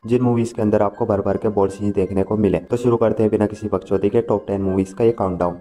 जिन movies के अंदर आपको भर भर के बोल्ड सीन देखने को मिले। तो शुरू करते हैं बिना किसी बकचोदी के टॉप 10 मूवीज का ये काउंटडाउन।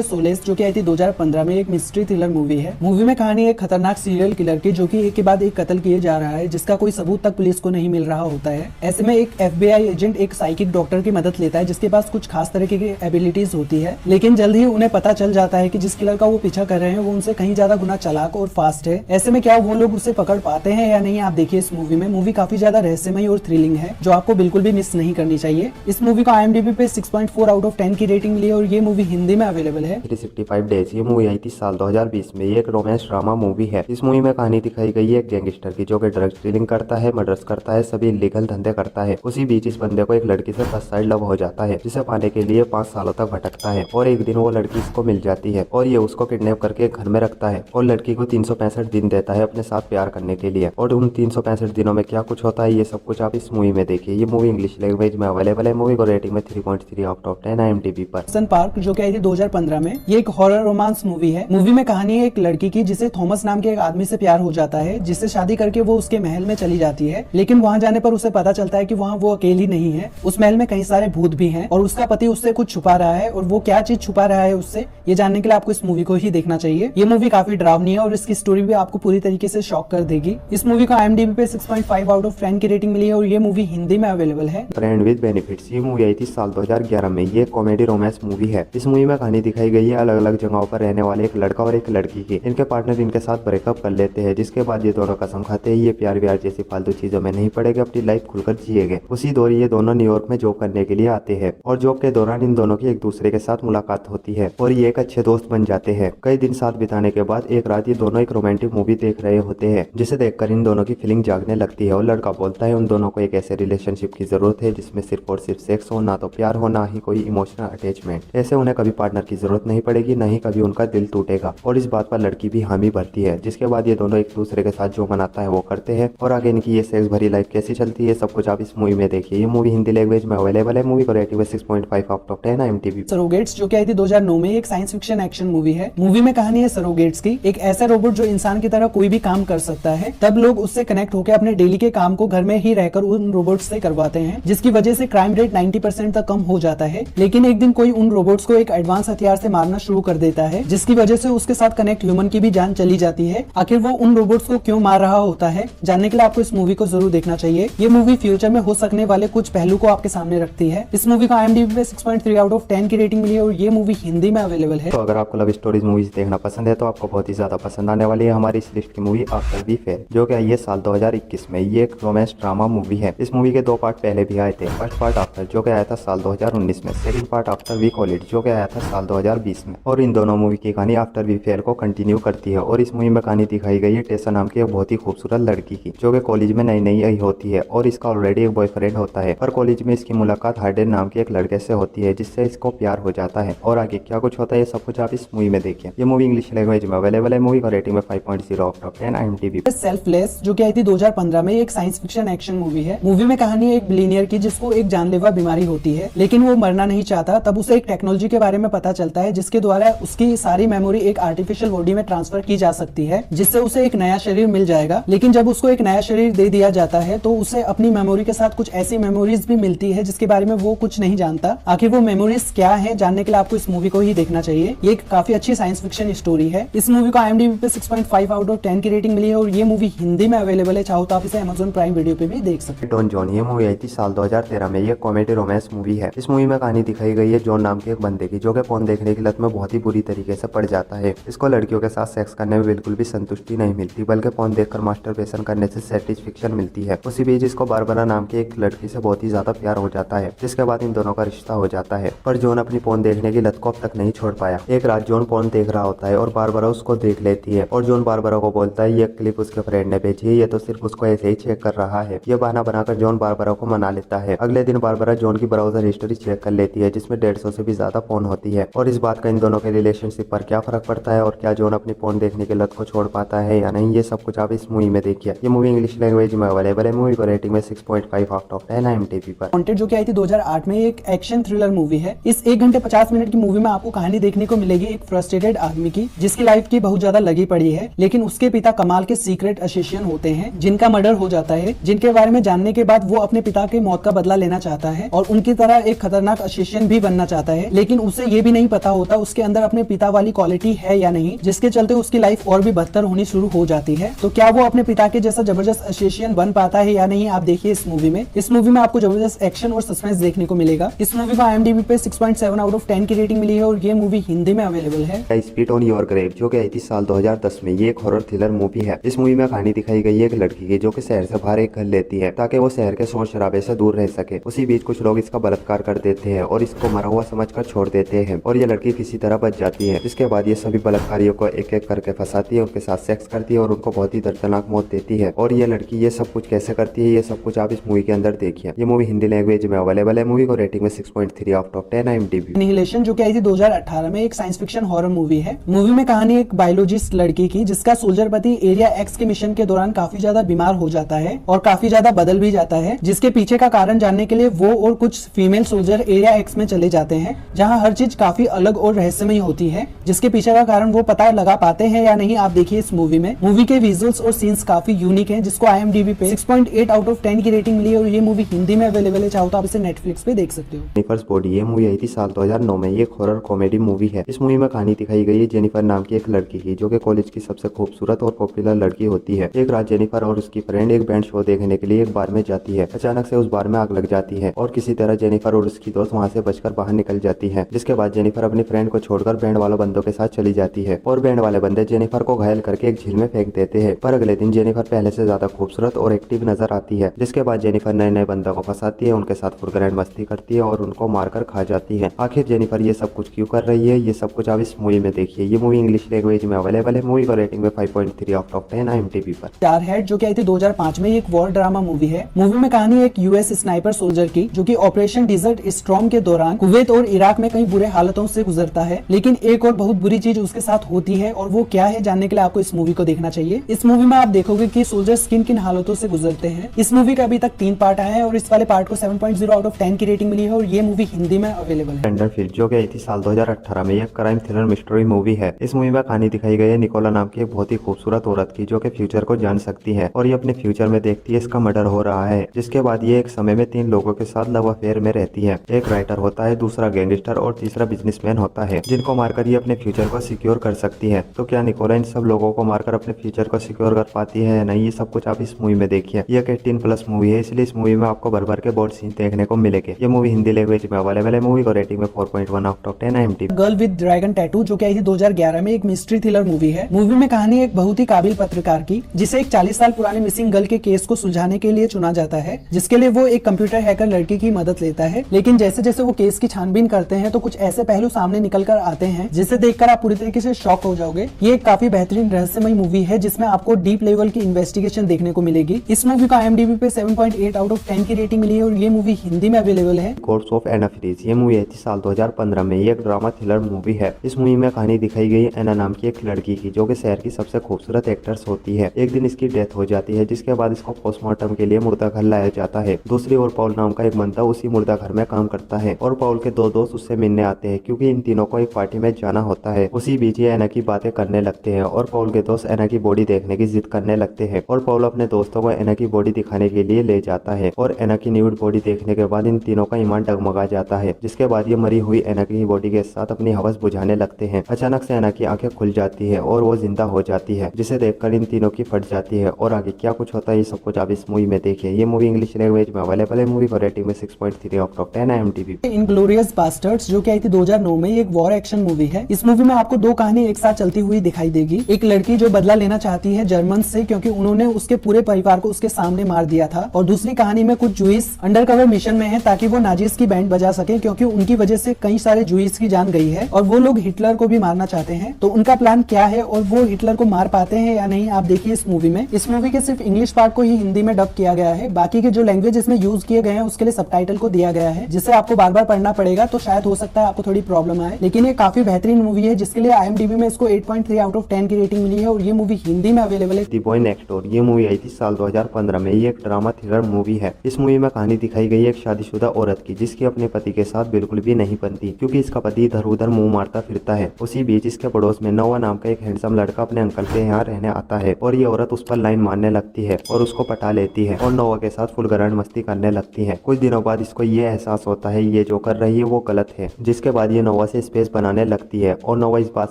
सोलेस जो कि आई थी 2015 में, एक मिस्ट्री थ्रिलर मूवी है। मूवी में कहानी एक खतरनाक सीरियल किलर की जो कि एक के बाद एक कत्ल किए जा रहा है, जिसका कोई सबूत तक पुलिस को नहीं मिल रहा होता है। ऐसे में एक FBI एजेंट एक साइकिक डॉक्टर की मदद लेता है जिसके पास कुछ खास तरीके की एबिलिटीज होती है, लेकिन जल्द ही उन्हें पता चल जाता है कि जिस किलर का वो पीछा कर रहे हैं वो उनसे कहीं ज्यादा गुना चालाक और फास्ट है। ऐसे में क्या वो लोग उसे पकड़ पाते हैं या नहीं, आप देखिए इस मूवी में। मूवी काफी ज्यादा रहस्यमय और थ्रिलिंग है जो आपको बिल्कुल भी मिस नहीं करनी चाहिए। इस मूवी को IMDb पे 6.4 आउट ऑफ 10 की रेटिंग मिली और ये मूवी हिंदी में अवेलेबल है। 365 डेज ये मूवी आई थी साल 2020 में। ये एक रोमांस ड्रामा मूवी है। इस मूवी में कहानी दिखाई गई है एक गैंगस्टर की जो कि ड्रग्स डीलिंग करता है, मर्डर्स करता है, सभी इलीगल धंधे करता है। उसी बीच इस बंदे को एक लड़की से फर्स्ट साइड लव हो जाता है जिसे पाने के लिए 5 सालों तक भटकता है और एक दिन वो लड़की इसको मिल जाती है और ये उसको किडनैप करके एक घर में रखता है और लड़की को 365 दिन देता है अपने साथ प्यार करने के लिए। और उन 365 दिनों में क्या कुछ होता है ये सब कुछ आप इस मूवी में देखिए। ये मूवी इंग्लिश लैंग्वेज में अवेलेबल है। मूवी को रेटिंग में 3.3 आउट ऑफ 10 IMDb पर। सन पार्क जो कि आई थी 2015 में, ये एक हॉरर रोमांस मूवी है। मूवी में कहानी है एक लड़की की जिसे थॉमस नाम के एक आदमी से प्यार हो जाता है, जिससे शादी करके वो उसके महल में चली जाती है। लेकिन वहां जाने पर उसे पता चलता है कि वहां वो अकेली नहीं है, उस महल में कई सारे भूत भी हैं और उसका पति उससे कुछ छुपा रहा है। और वो क्या चीज छुपा रहा है उससे, ये जानने के लिए आपको इस मूवी को ही देखना चाहिए। ये मूवी काफी डरावनी है और इसकी स्टोरी भी आपको पूरी तरीके से शॉक कर देगी। इस मूवी को IMDb पे 6.5 आउट ऑफ 10 की रेटिंग मिली है और ये मूवी हिंदी में अवेलेबल है। फ्रेंड विद बेनिफिट्स ये मूवी आई थी साल 2011 में। ये कॉमेडी रोमांस मूवी है। इस मूवी में कहानी दिखाई गई है अलग अलग जगहों पर रहने वाले एक लड़का और एक लड़की की। इनके पार्टनर इनके साथ ब्रेकअप कर लेते हैं, जिसके बाद ये दोनों कसम खाते हैं ये प्यार व्यार जैसी फालतू चीजों में नहीं पड़ेगा, अपनी लाइफ खुलकर जिएंगे। उसी दौरान ये दोनों न्यूयॉर्क में जॉब करने के लिए आते हैं और जॉब के दौरान इन दोनों की एक दूसरे के साथ मुलाकात होती है और ये एक अच्छे दोस्त बन जाते हैं। कई दिन साथ बिताने के बाद एक रात ये दोनों एक रोमांटिक मूवी देख रहे होते हैं, जिसे देखकर इन दोनों की फीलिंग जागने लगती है और लड़का बोलता है उन दोनों को एक ऐसे रिलेशनशिप की जरूरत है जिसमें सिर्फ और सिर्फ सेक्स हो, ना तो प्यार हो, ना ही कोई इमोशनल अटैचमेंट। ऐसे उन्हें कभी पार्टनर की जरूरत नहीं पड़ेगी, ना ही कभी उनका दिल टूटेगा। और इस बात पर लड़की भी हामी भरती है, जिसके बाद ये दोनों एक दूसरे के साथ जो मनाता है वो करते हैं और आगे इनकी ये सेक्स भरी लाइफ कैसी चलती है सब कुछ आप इस मूवी में देखिए। ये मूवी हिंदी लैंग्वेज में अवेलेबल है। मूवी को rating 6.5 out of 10 IMDb। Surrogates जो कि आई थी 2009 में, एक साइंस फिक्शन एक्शन मूवी है। मूवी में कहानी है सरोगेट्स की, एक ऐसा रोबोट जो इंसान की तरह कोई भी काम कर सकता है। तब लोग उससे कनेक्ट होकर अपने डेली के काम को घर में ही रहकर उन रोबोट से करवाते हैं, जिसकी वजह से क्राइम रेट 90% तक कम हो जाता है। लेकिन एक दिन कोई उन रोबोट्स को एक एडवांस हथियार से मारना शुरू कर देता है, जिसकी वजह से उसके साथ कनेक्ट ह्यूमन की भी जान चली जाती है। आखिर वो उन रोबोट्स को क्यों मार रहा होता है, जानने के लिए आपको इस मूवी को जरूर देखना चाहिए। ये मूवी फ्यूचर में हो सकने वाले कुछ पहलू को आपके सामने रखती है। इस मूवी को IMDb पे 6.3 आउट ऑफ 10 की रेटिंग मिली है और ये मूवी हिंदी में अवेलेबल है। तो अगर आपको लव स्टोरीज मूवीज देखना पसंद है तो आपको बहुत ही ज्यादा पसंद आने वाली है हमारी इस लिस्ट की मूवी आफ्टर वी फेल, जो कि आई है साल 2021 में। ये एक रोमांस ड्रामा मूवी है। इस मूवी के 2 पार्ट पहले भी आए थे। फर्स्ट पार्ट आफ्टर जो कि आया था साल 2019 में, second part after we call it जो कि आया था साल 2020 में। और इन दोनों मूवी की कहानी आफ्टर वी फेल को कंटिन्यू करती है। और इस मूवी में कहानी दिखाई गई है टेसा नाम की एक बहुत ही खूबसूरत लड़की की, जो कि कॉलेज में नई नई आई होती है और इसका ऑलरेडी एक बॉयफ्रेंड होता है। पर कॉलेज में इसकी मुलाकात हार्डेन नाम के एक लड़के से होती है, जिससे इसको प्यार हो जाता है। और आगे क्या कुछ होता है ये सब कुछ आप इस मूवी में देखिए। ये मूवी इंग्लिश लैंग्वेज में अवेलेबल है। मूवी का रेटिंग में 5.0 आउट ऑफ 10 IMDb। सेल्फलेस जो कि आई थी 2015 में, एक साइंस फिक्शन एक्शन मूवी है। मूवी में कहानी है एक बिलियनियर की जिसको एक जानलेवा बीमारी होती है, लेकिन वो मरना नहीं चाहता। तब उसे एक टेक्नोलॉजी के बारे में पता चलता है जिसके द्वारा उसकी सारी मेमोरी एक आर्टिफिशियल बॉडी में ट्रांसफर की जा सकती है, जिससे उसे एक नया शरीर मिल जाएगा। लेकिन जब उसको एक नया शरीर दे दिया जाता है तो उसे अपनी मेमोरी के साथ कुछ ऐसी मेमोरीज भी मिलती है जिसके बारे में वो कुछ नहीं जानता। आखिर वो मेमोरीज क्या है, जानने के लिए आपको इस मूवी को ही देखना चाहिए। ये एक काफी अच्छी साइंस फिक्शन स्टोरी है। इस मूवी को IMDb पे 6.5 आउट ऑफ 10 की रेटिंग मिली है और ये मूवी हिंदी में अवेलेबल है। चाहो तो आप इसे Amazon प्राइम वीडियो पे भी देख सकते हैं। डॉन जॉन ये मूवी आई थी साल 2013 में। ये कॉमेडी रोमांस मूवी है। इस मूवी में कहानी दिखाई गई है जॉन नाम के एक बंदे की, जो कि फोन देखने की लत में बहुत ही बुरी तरीके से पड़ जाता है। इसको लड़कियों के साथ सेक्स करने में बिल्कुल भी संतुष्टि नहीं मिलती, बल्कि फोन देखकर मास्टरबेशन करने से सेटिस्फेक्शन मिलती है। उसी बीच इसको बारबरा नाम की एक लड़की से बहुत ही ज्यादा प्यार हो जाता है, जिसके बाद इन दोनों का रिश्ता हो जाता है। पर जॉन अपनी फोन देखने की लत को अब तक नहीं छोड़ पाया। एक रात जॉन फोन देख रहा होता है और बारबरा उसको देख लेती है और जॉन बारबरा को बोलता है ये क्लिप उसके फ्रेंड ने भेजी है, ये तो सिर्फ उसको ऐसे ही चेक कर रहा है। ये बहाना बनाकर जॉन बारबरा को मना लेता है। अगले दिन बारबरा जॉन की ब्राउजर हिस्ट्री चेक कर लेती है, जिसमें 150 से भी ज्यादा फोन होती है और इस इस बात का इन दोनों के रिलेशनशिप पर क्या फर्क पड़ता है और क्या जॉन अपनी पोर्न देखने की लत को छोड़ पाता है या नहीं, ये सब कुछ आप इस मूवी में देखिए। ये मूवी इंग्लिश लैंग्वेज में अवेलेबल है। मूवी को रेटिंग में 6.5 आउट ऑफ 10 IMDb पर। वांटेड जो कि आई थी 2008 में, एक एक्शन थ्रिलर मूवी है। इस 1 घंटे 50 मिनट की मूवी में आपको कहानी देखने को मिलेगी एक फ्रस्ट्रेटेड आदमी की, जिसकी लाइफ की बहुत ज्यादा लगी पड़ी है, लेकिन उसके पिता कमाल के सीक्रेट असिस्टेंट होते हैं जिनका मर्डर हो जाता है, जिनके बारे में जानने के बाद वो अपने पिता की मौत का बदला लेना चाहता है और उनकी तरह एक खतरनाक असिस्टेंट भी बनना चाहता है, लेकिन उसे ये भी नहीं पता होता उसके अंदर अपने पिता वाली क्वालिटी है या नहीं, जिसके चलते उसकी लाइफ और भी बदतर होनी शुरू हो जाती है। तो क्या वो अपने पिता के जैसा जबरदस्त असिस्टेंट बन पाता है या नहीं, आप देखिए इस मूवी में। इस मूवी में आपको जबरदस्त एक्शन और सस्पेंस देखने को मिलेगा। इस मूवी को IMDb पे 6.7 आउट ऑफ 10 की रेटिंग मिली है और ये मूवी हिंदी में अवेलेबल है। स्पीड ऑन योर ग्रेव जो कि आई थी साल 2010 में। ये एक हॉरर थ्रिलर मूवी है। इस मूवी में कहानी दिखाई गई है एक लड़की की जो कि शहर से बाहर एक घर लेती है ताकि वो शहर के शोर शराबे से दूर रह सके। उसी बीच कुछ लोग इसका बलात्कार कर देते हैं और इसको मरा हुआ समझकर छोड़ देते हैं और ये लड़की किसी तरह बच जाती है। इसके बाद ये सभी बलात्कारियों को एक एक करके फंसाती है, उनके साथ सेक्स करती है और उनको बहुत ही दर्दनाक मौत देती है। और ये लड़की ये सब कुछ कैसे करती है, ये सब कुछ आप इस मूवी के अंदर देखिए। ये मूवी हिंदी लैंग्वेज में अवेलेबल है। मूवी को रेटिंग में 6.3 आउट ऑफ 10 IMDb। एनिहिलेशन जो कि आई थी 2018 में, एक साइंस फिक्शन हॉरर मूवी है। मूवी में कहानी एक बायोलॉजिस्ट लड़की की जिसका सोल्जर पति एरिया एक्स के मिशन के दौरान काफी ज्यादा बीमार हो जाता है और काफी ज्यादा बदल भी जाता है, जिसके पीछे का कारण जानने के लिए वो और कुछ फीमेल सोल्जर एरिया एक्स में चले जाते हैं, जहां हर चीज काफी अलग और रहस्यमय होती है। जिसके पीछे का कारण वो पता लगा पाते हैं या नहीं, आप देखिए इस मूवी में। मूवी के विजुअल्स और सीन्स काफी यूनिक हैं, जिसको IMDb पे 6.8 आउट ऑफ 10 की रेटिंग मिली है और ये मूवी हिंदी में अवेलेबल है। चाहो तो आप इसे नेटफ्लिक्स पे देख सकते हो। जेनिफर्स बॉडी ये मूवी आई थी साल 2009 में। ये एक हॉरर कॉमेडी मूवी है। इस मूवी में कहानी दिखाई गई है जेनिफर नाम की एक लड़की की जो कि कॉलेज की सबसे खूबसूरत और पॉपुलर लड़की होती है। एक रात जेनिफर और उसकी फ्रेंड एक बैंड शो देखने के लिए एक बार में जाती है। अचानक से उस बार में आग लग जाती है और किसी तरह जेनिफर और उसकी दोस्त वहां से बचकर बाहर निकल जाती है। जिसके बाद जेनिफर अपनी फ्रेंड को छोड़कर बैंड वालों बंदों के साथ चली जाती है और बैंड वाले बंदे जेनिफर को घायल करके एक झील में फेंक देते हैं। पर अगले दिन जेनिफर पहले से ज्यादा खूबसूरत और एक्टिव नजर आती है। जिसके बाद जेनिफर नए नए बंदों को फंसाती है, उनके साथ फुरग्रैंड मस्ती करती है और उनको मारकर खा जाती है। आखिर जेनिफर ये सब कुछ क्यों कर रही है, ये सब कुछ आप इस मूवी में देखिए। ये मूवी इंग्लिश लैंग्वेज में अवेलेबल है। मूवी को रेटिंग में 5.3 आउट ऑफ 10 IMDb पर। स्टारहेड जो कि आई थी 2005 में, एक वॉर ड्रामा मूवी है। मूवी में कहानी एक US स्नाइपर सोल्जर की जो कि ऑपरेशन डिजर्ट स्टॉर्म के दौरान कुवैत और इराक में कई बुरे हालातों से गुजरता है, लेकिन एक और बहुत बुरी चीज उसके साथ होती है और वो क्या है, जानने के लिए आपको इस मूवी को देखना चाहिए। इस मूवी में आप देखोगे कि सोल्जर्स किन किन हालातों से गुजरते हैं। इस मूवी का अभी तक 3 पार्ट आए हैं और इस वाले पार्ट को 7.0 आउट ऑफ 10 की रेटिंग मिली है और ये मूवी हिंदी में अवेलेबल है। टेंडरफील्ड जो कि आई थी साल 2018 में। यह क्राइम थ्रिलर मिस्ट्री मूवी है। इस मूवी में कहानी दिखाई गई है निकोला नाम की एक बहुत ही खूबसूरत औरत की जो कि फ्यूचर को जान सकती है और ये अपने फ्यूचर में देखती है इसका मर्डर हो रहा है। जिसके बाद ये एक समय में 3 लोगों के साथ लव अफेयर में रहती है। एक राइटर होता है, दूसरा गैंगस्टर और तीसरा बिजनेसमैन होता है, जिनको मारकर ये अपने फ्यूचर को सिक्योर कर सकती है। तो क्या निकोला इन सब लोगों को मारकर अपने फ्यूचर को सिक्योर कर पाती है या नहीं, ये सब कुछ आप इस मूवी में देखिए। ये 18+ मूवी है, इसलिए इस मूवी में आपको भर भर के बोर्ड सीन देखने को मिलेंगे। ये मूवी हिंदी लैंग्वेज में अवेलेबल है। मूवी को रेटिंग में 4.1 out of 10 IMDb। Girl with dragon tattoo जो कि आई थी 2011 में, एक मिस्ट्री थ्रिलर मूवी है। मूवी में कहानी एक बहुत ही काबिल पत्रकार की जिसे एक 40 साल पुराने मिसिंग गर्ल के केस को सुलझाने के लिए चुना जाता है, जिसके लिए वो एक कंप्यूटर हैकर लड़की की मदद लेता है। लेकिन जैसे जैसे वो केस की छानबीन करते हैं तो कुछ ऐसे पहलू सामने निकल कर आते हैं जिसे देखकर आप पूरी तरीके से शॉक हो जाओगे। ये एक काफी बेहतरीन रहस्यमय मूवी है जिसमें आपको डीप लेवल की इन्वेस्टिगेशन देखने को मिलेगी। इस मूवी को IMDb पे 7.8 आउट ऑफ 10 की रेटिंग मिली है और ये मूवी हिंदी में अवेलेबल है। कोर्स ऑफ एना फ्रीज ये मूवी आई थी साल 2015 में। ये एक ड्रामा थ्रिलर मूवी है। इस मूवी में कहानी दिखाई गई एना नाम की एक लड़की की जो कि शहर की सबसे खूबसूरत एक्ट्रेस होती है। एक दिन इसकी डेथ हो जाती है, जिसके बाद इसको पोस्टमार्टम के लिए मुर्दा घर लाया जाता है। दूसरी ओर पॉल नाम का एक बंदा उसी मुर्दा घर में काम करता है और पॉल के 2 दोस्त उससे मिलने आते हैं क्योंकि इन तीनों को एक पार्टी में जाना होता है। उसी बीच ये एना की बातें करने लगते हैं और पॉल के दोस्त एना की बॉडी देखने की जिद करने लगते हैं और पॉल अपने दोस्तों को एना की बॉडी दिखाने के लिए ले जाता है और एना की न्यूड बॉडी देखने के बाद इन तीनों का ईमान डगमगा जाता है। जिसके बाद ये मरी हुई एना की बॉडी के साथ अपनी हवस बुझाने लगते हैं। अचानक से एना की आंखें खुल जाती है और वो जिंदा हो जाती है, जिसे देखकर इन तीनों की फट जाती है और आगे क्या कुछ होता है ये सब कुछ आप इस मूवी में देखिए। ये मूवी इंग्लिश लैंग्वेज में अवेलेबल है। मूवी को रेटिंग में 6.3 out of 10 IMDb। Inglourious Basterds जो कि आई थी 2009 में, एक वॉर एक्शन मूवी है। इस मूवी में आपको 2 कहानी एक साथ चलती हुई दिखाई देगी। एक लड़की जो बदला लेना चाहती है जर्मन से क्योंकि उन्होंने उसके पूरे परिवार को उसके सामने मार दिया था, और दूसरी कहानी में कुछ जूइस अंडरकवर मिशन में है ताकि वो नाजीज की बैंड बजा सके क्योंकि उनकी वजह से कई सारे जूइस की जान गई है और वो लोग हिटलर को भी मारना चाहते हैं। तो उनका प्लान क्या है और वो हिटलर को मार पाते हैं या नहीं, आप देखिए इस मूवी में। इस मूवी के सिर्फ इंग्लिश पार्ट को ही हिंदी में डब किया गया है, बाकी के जो लैंग्वेज इसमें यूज किए गए हैं उसके लिए सबटाइटल को दिया गया है, जिसे आपको बार बार पढ़ना पड़ेगा, तो शायद हो सकता है आपको थोड़ी प्रॉब्लम प्रॉब्लम आए, लेकिन ये काफी बेहतरीन मूवी है जिसके लिए IMDb में इसको 8.3 आउट ऑफ 10 की रेटिंग मिली है और ये मूवी हिंदी में अवेलेबल है। द बॉय नेक्स्ट डोर ये मूवी आई थी साल 2015 में। ये एक ड्रामा थ्रिलर मूवी है। इस मूवी में कहानी दिखाई गई है एक शादीशुदा औरत की जिसकी अपने पति के साथ बिल्कुल भी नहीं बनती क्योंकि इसका पति इधर उधर मुंह मारता फिरता है। उसी बीच इसके पड़ोस में नोवा नाम का एक हैंडसम लड़का अपने अंकल के यहाँ रहने आता है और ये औरत उस पर लाइन मारने लगती है और उसको पटा लेती है और नोवा के साथ फुलगरन मस्ती करने लगती है। कुछ दिनों बाद इसको ये एहसास होता है ये जो कर रही है वो गलत है, जिसके बाद ये नोवा से स्पेस बनाने लगती है और नोवा इस बात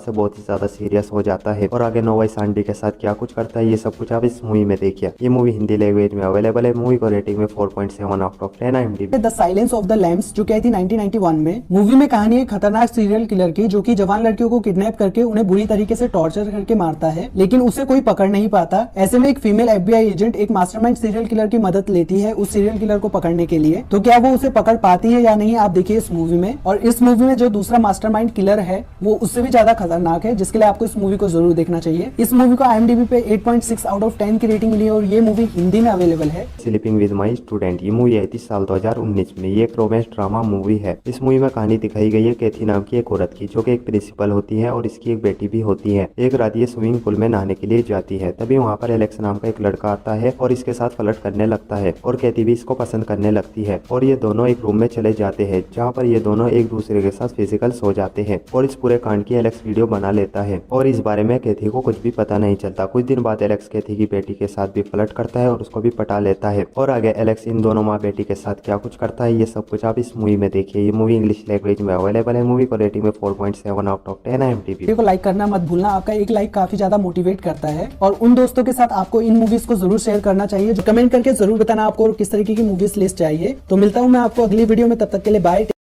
से बहुत ही ज्यादा सीरियस हो जाता है और आगे नोवा इस आंटी के साथ क्या कुछ करता है ये सब कुछ आप इस मूवी में देखिए। ये मूवी हिंदी लैंग्वेज में अवेलेबल है। मूवी को रेटिंग में 4.7 out of 10 IMDb। The Silence of the Lambs जो आई थी 1991 में। मूवी में कहानी एक खतरनाक सीरियल किलर की जो कि जवान लड़कियों को किडनैप करके उन्हें बुरी तरीके से टॉर्चर करके मारता है, लेकिन उसे कोई पकड़ नहीं पाता। ऐसे में एक फीमेल FBI एजेंट एक मास्टरमाइंड सीरियल किलर की मदद लेती है उस सीरियल किलर को पकड़ने के लिए। तो क्या वो उसे पकड़ पाती है या नहीं आप देखिए इस मूवी में। और इस मूवी में जो दूसरा मास्टरमाइंड किलर है वो उससे भी ज्यादा खतरनाक है, जिसके लिए आपको इस मूवी को जरूर देखना चाहिए। इस मूवी को IMDb पे 8.6 आउट ऑफ 10 की रेटिंग मिली है और ये मूवी हिंदी में अवेलेबल है। स्लीपिंग विद माई स्टूडेंट ये मूवी आई थी साल 2019 में। ये एक रोमांस ड्रामा मूवी है। इस मूवी में कहानी दिखाई गई है कैथी नाम की एक औरत की जो कि एक प्रिंसिपल होती है और इसकी एक बेटी भी होती है। एक रात ये स्विमिंग पूल में नहाने के लिए जाती है, तभी वहाँ पर एलेक्स नाम का एक लड़का आता है और इसके साथ फ्लर्ट करने लगता है और कैथी भी इसको पसंद करने लगती है और ये दोनों एक रूम में चले जाते हैं जहाँ पर ये दोनों एक दूसरे के साथ फिजिकल हो जाते हैं और इस पूरे कांड की एलेक्स वीडियो बना लेता है और इस बारे में कैथी को कुछ भी पता नहीं चलता। कुछ दिन बाद एलेक्स कैथी की बेटी के साथ भी फ्लर्ट करता है और उसको भी पटा लेता है और आगे एलेक्स इन दोनों माँ बेटी के साथ क्या कुछ करता है ये सब कुछ आप इस मूवी में देखिए। ये मूवी इंग्लिश लैंग्वेज में अवेलेबल है। मूवी को रेटिंग में 4.7 आउट ऑफ 10 IMDb। वीडियो को लाइक करना मत भूलना, आपका एक लाइक काफी ज्यादा मोटिवेट करता है और उन दोस्तों के साथ आपको इन मूवीज को जरूर शेयर करना चाहिए। कमेंट करके जरूर बताना आपको किस तरीके की मूवीज लिस्ट चाहिए। तो मिलता हूँ मैं आपको अगली वीडियो में, तब तक के लिए बाय।